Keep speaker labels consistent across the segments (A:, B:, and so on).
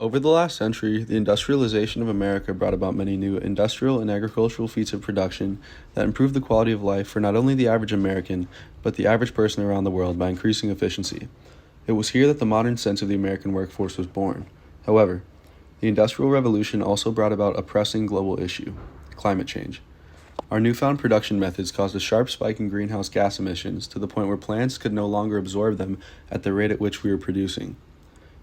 A: Over the last century, the industrialization of America brought about many new industrial and agricultural feats of production that improved the quality of life for not only the average American, but the average person around the world by increasing efficiency. It was here that the modern sense of the American workforce was born. However, the Industrial Revolution also brought about a pressing global issue: climate change. Our newfound production methods caused a sharp spike in greenhouse gas emissions to the point where plants could no longer absorb them at the rate at which we were producing.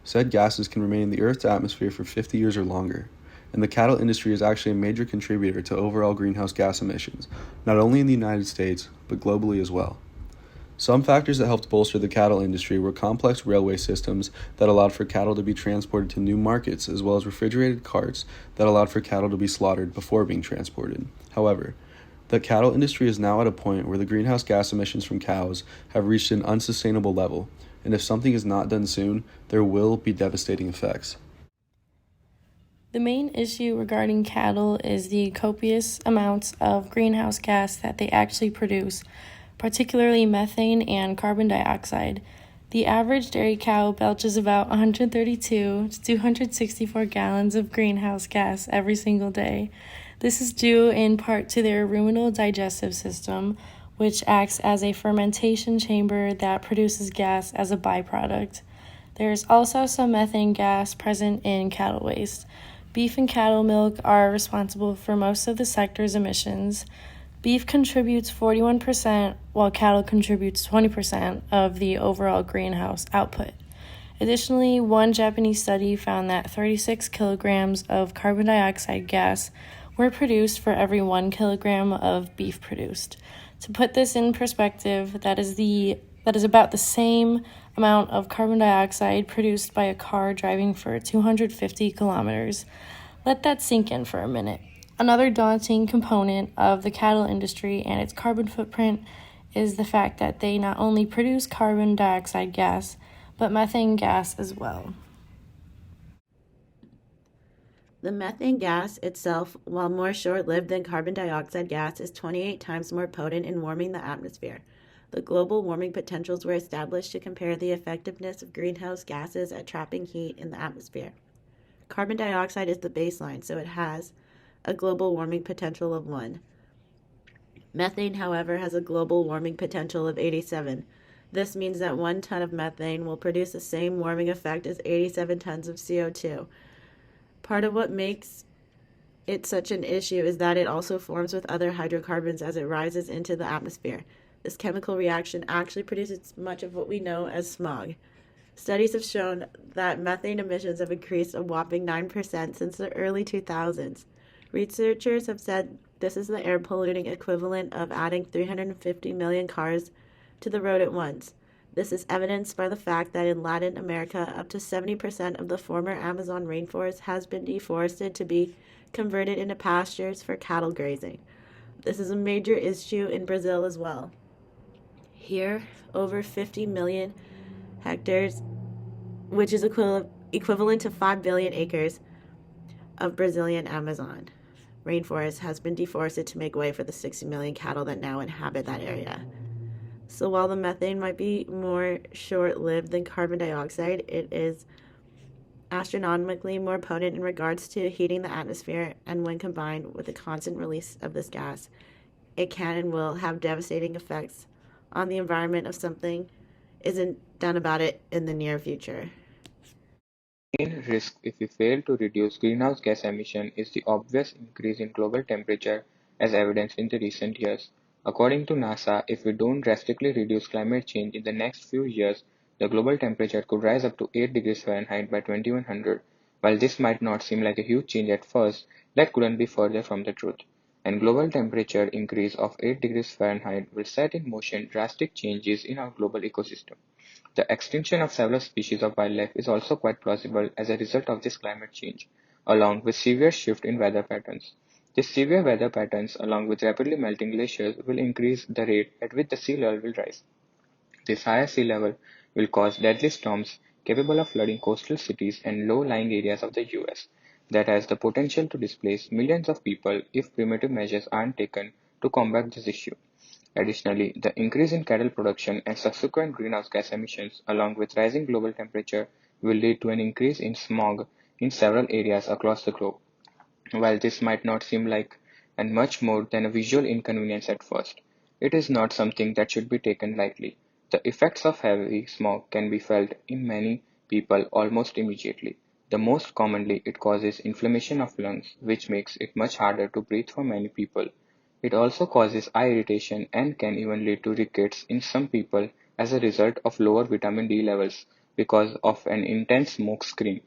A: Said gases can remain in the Earth's atmosphere for 50 years or longer, and the cattle industry is actually a major contributor to overall greenhouse gas emissions, not only in the United States, but globally as well. Some factors that helped bolster the cattle industry were complex railway systems that allowed for cattle to be transported to new markets, as well as refrigerated carts that allowed for cattle to be slaughtered before being transported. However, the cattle industry is now at a point where the greenhouse gas emissions from cows have reached an unsustainable level, and if something is not done soon, there will be devastating effects.
B: The main issue regarding cattle is the copious amounts of greenhouse gas that they actually produce, particularly methane and carbon dioxide. The average dairy cow belches about 132 to 264 gallons of greenhouse gas every single day. This is due in part to their ruminal digestive system, which acts as a fermentation chamber that produces gas as a byproduct. There's also some methane gas present in cattle waste. Beef and cattle milk are responsible for most of the sector's emissions. Beef contributes 41%, while cattle contributes 20% of the overall greenhouse output. Additionally, one Japanese study found that 36 kilograms of carbon dioxide gas were produced for every 1 kilogram of beef produced. To put this in perspective, that is about the same amount of carbon dioxide produced by a car driving for 250 kilometers. Let that sink in for a minute. Another daunting component of the cattle industry and its carbon footprint is the fact that they not only produce carbon dioxide gas, but methane gas as well.
C: The methane gas itself, while more short-lived than carbon dioxide gas, is 28 times more potent in warming the atmosphere. The global warming potentials were established to compare the effectiveness of greenhouse gases at trapping heat in the atmosphere. Carbon dioxide is the baseline, so it has a global warming potential of 1. Methane, however, has a global warming potential of 87. This means that 1 ton of methane will produce the same warming effect as 87 tons of CO2. Part of what makes it such an issue is that it also forms with other hydrocarbons as it rises into the atmosphere. This chemical reaction actually produces much of what we know as smog. Studies have shown that methane emissions have increased a whopping 9% since the early 2000s. Researchers have said this is the air polluting equivalent of adding 350 million cars to the road at once. This is evidenced by the fact that in Latin America, up to 70% of the former Amazon rainforest has been deforested to be converted into pastures for cattle grazing. This is a major issue in Brazil as well. Here, over 50 million hectares, which is equivalent to 5 billion acres of Brazilian Amazon rainforest, has been deforested to make way for the 60 million cattle that now inhabit that area. So while the methane might be more short-lived than carbon dioxide, it is astronomically more potent in regards to heating the atmosphere, and when combined with the constant release of this gas, it can and will have devastating effects on the environment if something isn't done about it in the near future.
D: Main risk if we fail to reduce greenhouse gas emission is the obvious increase in global temperature as evidenced in the recent years. According to NASA, if we don't drastically reduce climate change in the next few years, the global temperature could rise up to 8 degrees Fahrenheit by 2100. While this might not seem like a huge change at first, that couldn't be further from the truth. And global temperature increase of 8 degrees Fahrenheit will set in motion drastic changes in our global ecosystem. The extinction of several species of wildlife is also quite plausible as a result of this climate change, along with severe shift in weather patterns. These severe weather patterns, along with rapidly melting glaciers, will increase the rate at which the sea level will rise. This higher sea level will cause deadly storms capable of flooding coastal cities and low-lying areas of the US that has the potential to displace millions of people if primitive measures aren't taken to combat this issue. Additionally, the increase in cattle production and subsequent greenhouse gas emissions, along with rising global temperature, will lead to an increase in smog in several areas across the globe. While this might not seem like and much more than a visual inconvenience at first, it is not something that should be taken lightly. The effects of heavy smog can be felt in many people almost immediately. The most commonly, it causes inflammation of lungs, which makes it much harder to breathe for many people. It also causes eye irritation and can even lead to rickets in some people as a result of lower vitamin D levels because of an intense smoke screen.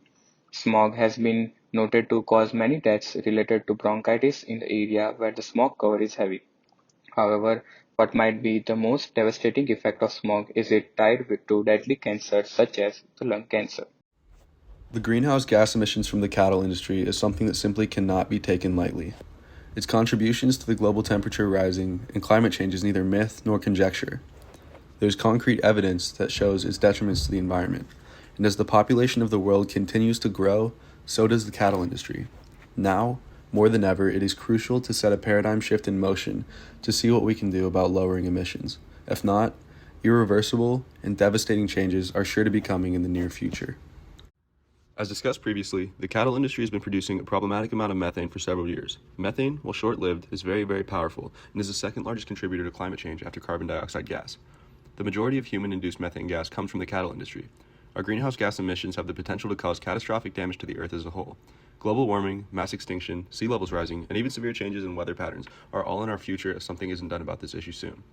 D: Smog has been noted to cause many deaths related to bronchitis in the area where the smog cover is heavy. However, what might be the most devastating effect of smog is it tied to deadly cancers such as the lung cancer.
A: The greenhouse gas emissions from the cattle industry is something that simply cannot be taken lightly. Its contributions to the global temperature rising and climate change is neither myth nor conjecture. There's concrete evidence that shows its detriments to the environment, and as the population of the world continues to grow, so does the cattle industry. Now, more than ever, it is crucial to set a paradigm shift in motion to see what we can do about lowering emissions. If not, irreversible and devastating changes are sure to be coming in the near future. As discussed previously, the cattle industry has been producing a problematic amount of methane for several years. Methane, while short-lived, is very, very powerful and is the second largest contributor to climate change after carbon dioxide gas. The majority of human-induced methane gas comes from the cattle industry. Our greenhouse gas emissions have the potential to cause catastrophic damage to the Earth as a whole. Global warming, mass extinction, sea levels rising, and even severe changes in weather patterns are all in our future if something isn't done about this issue soon.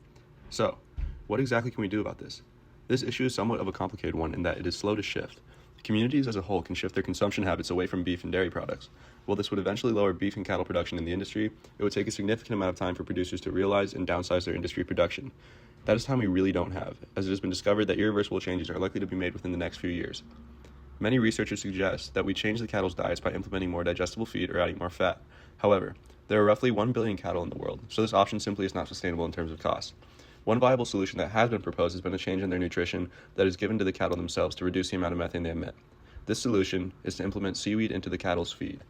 A: So, what exactly can we do about this? This issue is somewhat of a complicated one in that it is slow to shift. Communities as a whole can shift their consumption habits away from beef and dairy products. While this would eventually lower beef and cattle production in the industry, it would take a significant amount of time for producers to realize and downsize their industry production. That is time we really don't have, as it has been discovered that irreversible changes are likely to be made within the next few years. Many researchers suggest that we change the cattle's diets by implementing more digestible feed or adding more fat. However, there are roughly 1 billion cattle in the world, so this option simply is not sustainable in terms of cost. One viable solution that has been proposed has been a change in their nutrition that is given to the cattle themselves to reduce the amount of methane they emit. This solution is to implement seaweed into the cattle's feed.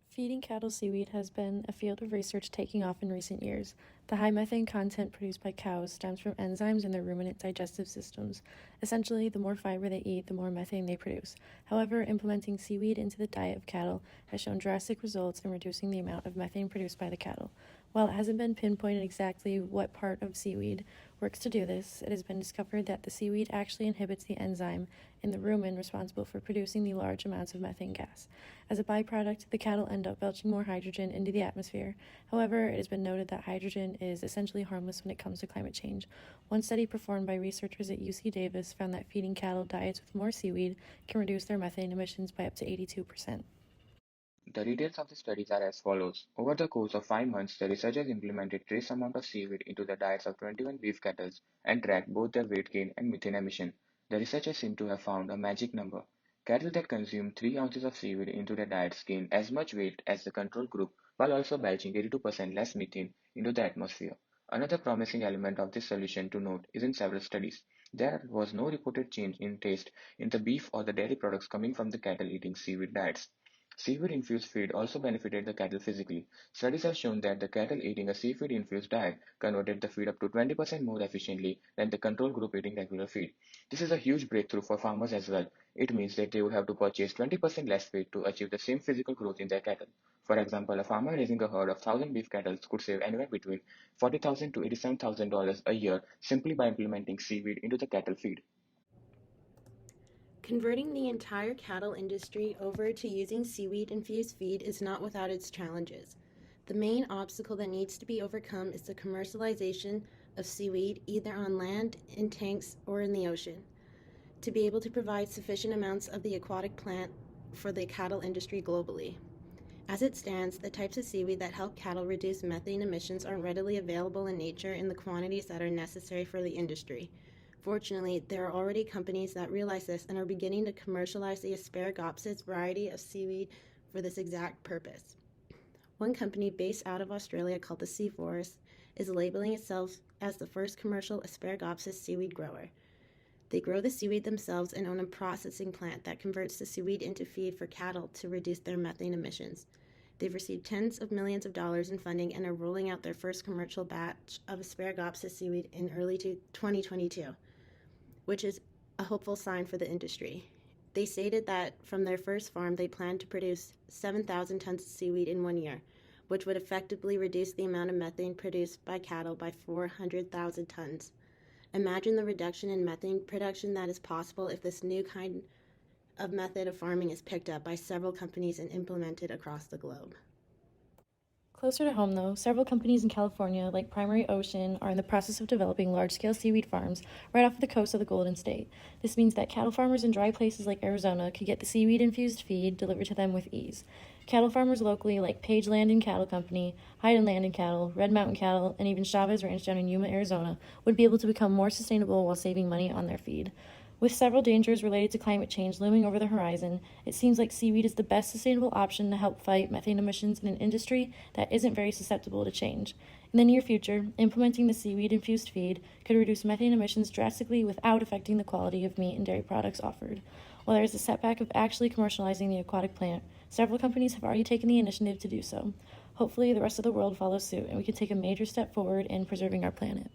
B: Feeding cattle seaweed has been a field of research taking off in recent years. The high methane content produced by cows stems from enzymes in their ruminant digestive systems. Essentially, the more fiber they eat, the more methane they produce. However, implementing seaweed into the diet of cattle has shown drastic results in reducing the amount of methane produced by the cattle. While it hasn't been pinpointed exactly what part of seaweed works to do this, it has been discovered that the seaweed actually inhibits the enzyme in the rumen responsible for producing the large amounts of methane gas. As a byproduct, the cattle end up belching more hydrogen into the atmosphere. However, it has been noted that hydrogen is essentially harmless when it comes to climate change. One study performed by researchers at UC Davis found that feeding cattle diets with more seaweed can reduce their methane emissions by up to 82%.
D: The details of the studies are as follows. Over the course of 5 months, the researchers implemented trace amount of seaweed into the diets of 21 beef cattle and tracked both their weight gain and methane emission. The researchers seem to have found a magic number. Cattle that consume 3 ounces of seaweed into their diets gain as much weight as the control group while also belching 82% less methane into the atmosphere. Another promising element of this solution to note is in several studies. There was no reported change in taste in the beef or the dairy products coming from the cattle eating seaweed diets. Seaweed-infused feed also benefited the cattle physically. Studies have shown that the cattle eating a seaweed-infused diet converted the feed up to 20% more efficiently than the control group eating regular feed. This is a huge breakthrough for farmers as well. It means that they would have to purchase 20% less feed to achieve the same physical growth in their cattle. For example, a farmer raising a herd of 1,000 beef cattle could save anywhere between $40,000 to $87,000 a year simply by implementing seaweed into the cattle feed.
C: Converting the entire cattle industry over to using seaweed-infused feed is not without its challenges. The main obstacle that needs to be overcome is the commercialization of seaweed either on land, in tanks, or in the ocean, to be able to provide sufficient amounts of the aquatic plant for the cattle industry globally. As it stands, the types of seaweed that help cattle reduce methane emissions aren't readily available in nature in the quantities that are necessary for the industry. Fortunately, there are already companies that realize this and are beginning to commercialize the Asparagopsis variety of seaweed for this exact purpose. One company based out of Australia called the Sea Forest is labeling itself as the first commercial Asparagopsis seaweed grower. They grow the seaweed themselves and own a processing plant that converts the seaweed into feed for cattle to reduce their methane emissions. They've received tens of millions of dollars in funding and are rolling out their first commercial batch of Asparagopsis seaweed in early 2022, which is a hopeful sign for the industry. They stated that from their first farm, they planned to produce 7,000 tons of seaweed in 1 year, which would effectively reduce the amount of methane produced by cattle by 400,000 tons. Imagine the reduction in methane production that is possible if this new kind of method of farming is picked up by several companies and implemented across the globe.
B: Closer to home, though, several companies in California, like Primary Ocean, are in the process of developing large-scale seaweed farms right off the coast of the Golden State. This means that cattle farmers in dry places like Arizona could get the seaweed-infused feed delivered to them with ease. Cattle farmers locally, like Page Land and Cattle Company, Hyden Land and Cattle, Red Mountain Cattle, and even Chavez Ranch down in Yuma, Arizona, would be able to become more sustainable while saving money on their feed. With several dangers related to climate change looming over the horizon, it seems like seaweed is the best sustainable option to help fight methane emissions in an industry that isn't very susceptible to change. In the near future, implementing the seaweed-infused feed could reduce methane emissions drastically without affecting the quality of meat and dairy products offered. While there is a setback of actually commercializing the aquatic plant, several companies have already taken the initiative to do so. Hopefully, the rest of the world follows suit, and we can take a major step forward in preserving our planet.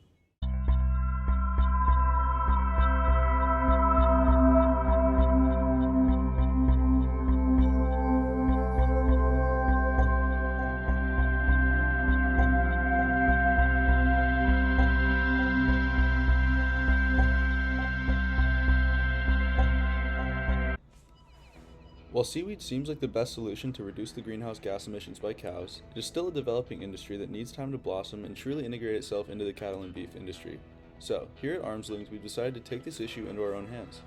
A: While seaweed seems like the best solution to reduce the greenhouse gas emissions by cows, it is still a developing industry that needs time to blossom and truly integrate itself into the cattle and beef industry. So, here at Arms Length, we've decided to take this issue into our own hands.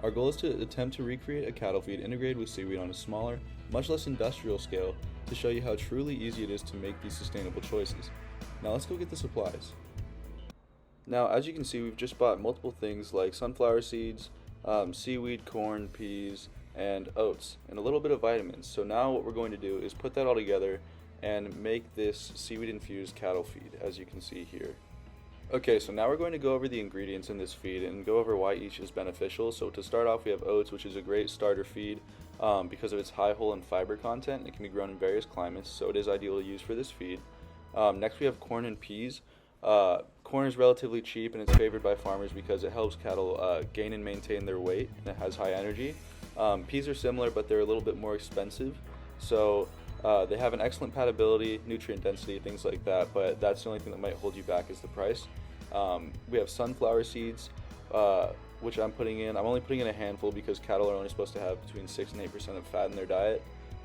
A: Our goal is to attempt to recreate a cattle feed integrated with seaweed on a smaller, much less industrial scale to show you how truly easy it is to make these sustainable choices. Now let's go get the supplies. Now, as you can see, we've just bought multiple things like sunflower seeds, seaweed, corn, peas, and oats, and a little bit of vitamins. So now what we're going to do is put that all together and make this seaweed-infused cattle feed, as you can see here. Okay, so now we're going to go over the ingredients in this feed and go over why each is beneficial. So to start off, we have oats, which is a great starter feed because of its high whole and fiber content. It can be grown in various climates, so it is ideal to use for this feed. Next, we have corn and peas. Corn is relatively cheap and it's favored by farmers because it helps cattle gain and maintain their weight, and it has high energy. Peas are similar, but they're a little bit more expensive. So they have an excellent palatability, nutrient density, things like that, but that's the only thing that might hold you back is the price. We have sunflower seeds, which I'm putting in. I'm only putting in a handful because cattle are only supposed to have between 6 and 8% of fat in their diet,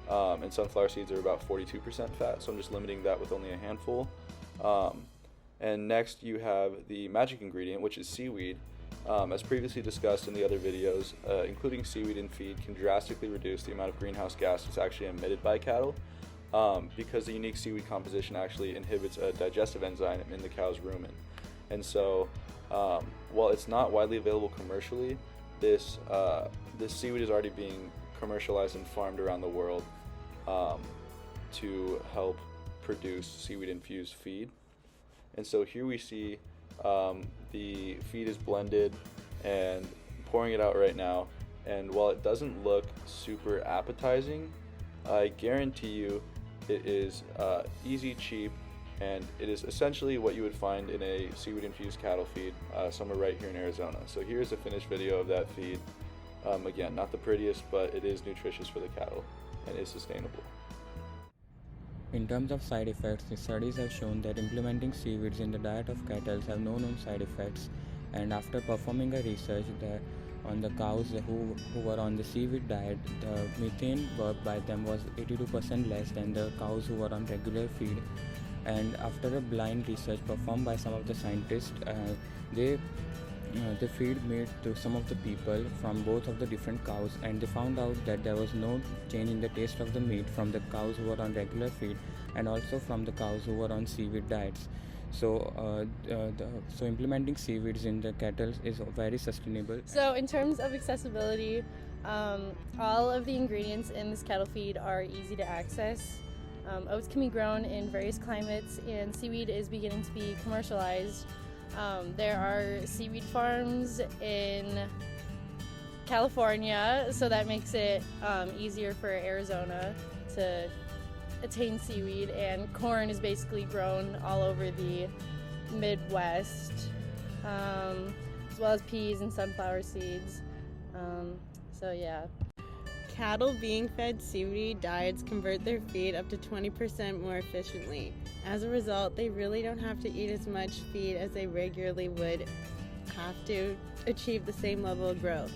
A: and sunflower seeds are about 42% fat, so I'm just limiting that with only a handful. And next you have the magic ingredient, which is seaweed. As previously discussed in the other videos, including seaweed in feed can drastically reduce the amount of greenhouse gas that's actually emitted by cattle because the unique seaweed composition actually inhibits a digestive enzyme in the cow's rumen. And so while it's not widely available commercially, this seaweed is already being commercialized and farmed around the world to help produce seaweed-infused feed. And so here we see the feed is blended and pouring it out right now. And while it doesn't look super appetizing, I guarantee you it is easy, cheap, and it is essentially what you would find in a seaweed-infused cattle feed somewhere right here in Arizona. So here's a finished video of that feed. Again, not the prettiest, but it is nutritious for the cattle and is sustainable.
E: In terms of side effects, the studies have shown that implementing seaweeds in the diet of cattle have no known side effects, and after performing a research that on the cows who were on the seaweed diet, the methane burp by them was 82% less than the cows who were on regular feed. And after a blind research performed by some of the scientists, the feed made to some of the people from both of the different cows, and they found out that there was no change in the taste of the meat from the cows who were on regular feed and also from the cows who were on seaweed diets. So implementing seaweeds in the cattle is very sustainable.
B: So in terms of accessibility, all of the ingredients in this cattle feed are easy to access. Oats can be grown in various climates, and seaweed is beginning to be commercialized. There are seaweed farms in California, so that makes it easier for Arizona to attain seaweed, and corn is basically grown all over the Midwest, as well as peas and sunflower seeds.
F: So yeah.
G: Cattle being fed seaweed diets convert their feed up to 20% more efficiently. As a result, they really don't have to eat as much feed as they regularly would have to achieve the same level of growth.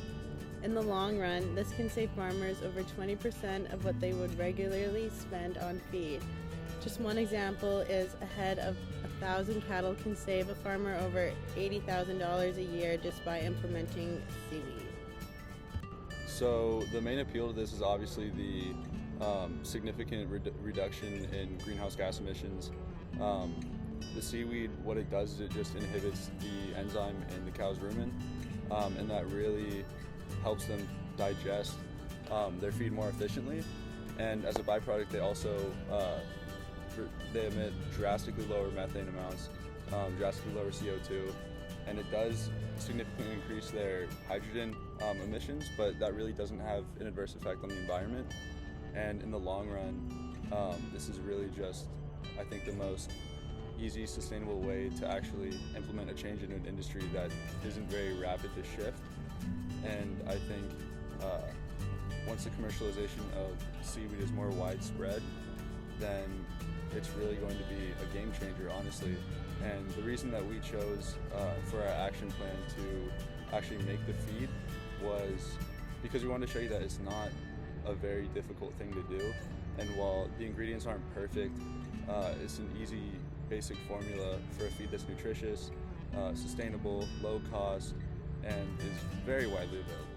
G: In the long run, this can save farmers over 20% of what they would regularly spend on feed. Just one example is a head of 1,000 cattle can save a farmer over $80,000 a year just by implementing seaweed.
A: So the main appeal to this is obviously the significant reduction in greenhouse gas emissions. The seaweed, what it does is it just inhibits the enzyme in the cow's rumen, and that really helps them digest their feed more efficiently. And as a byproduct, they also they emit drastically lower methane amounts, drastically lower CO2, and it does significantly increase their hydrogen emissions, but that really doesn't have an adverse effect on the environment. And in the long run, this is really just, I think, the most easy, sustainable way to actually implement a change in an industry that isn't very rapid to shift. And I think once the commercialization of seaweed is more widespread, then it's really going to be a game changer, honestly. And the reason that we chose for our action plan to actually make the feed was because we wanted to show you that it's not a very difficult thing to do. And while the ingredients aren't perfect, it's an easy, basic formula for a feed that's nutritious, sustainable, low cost, and is very widely available.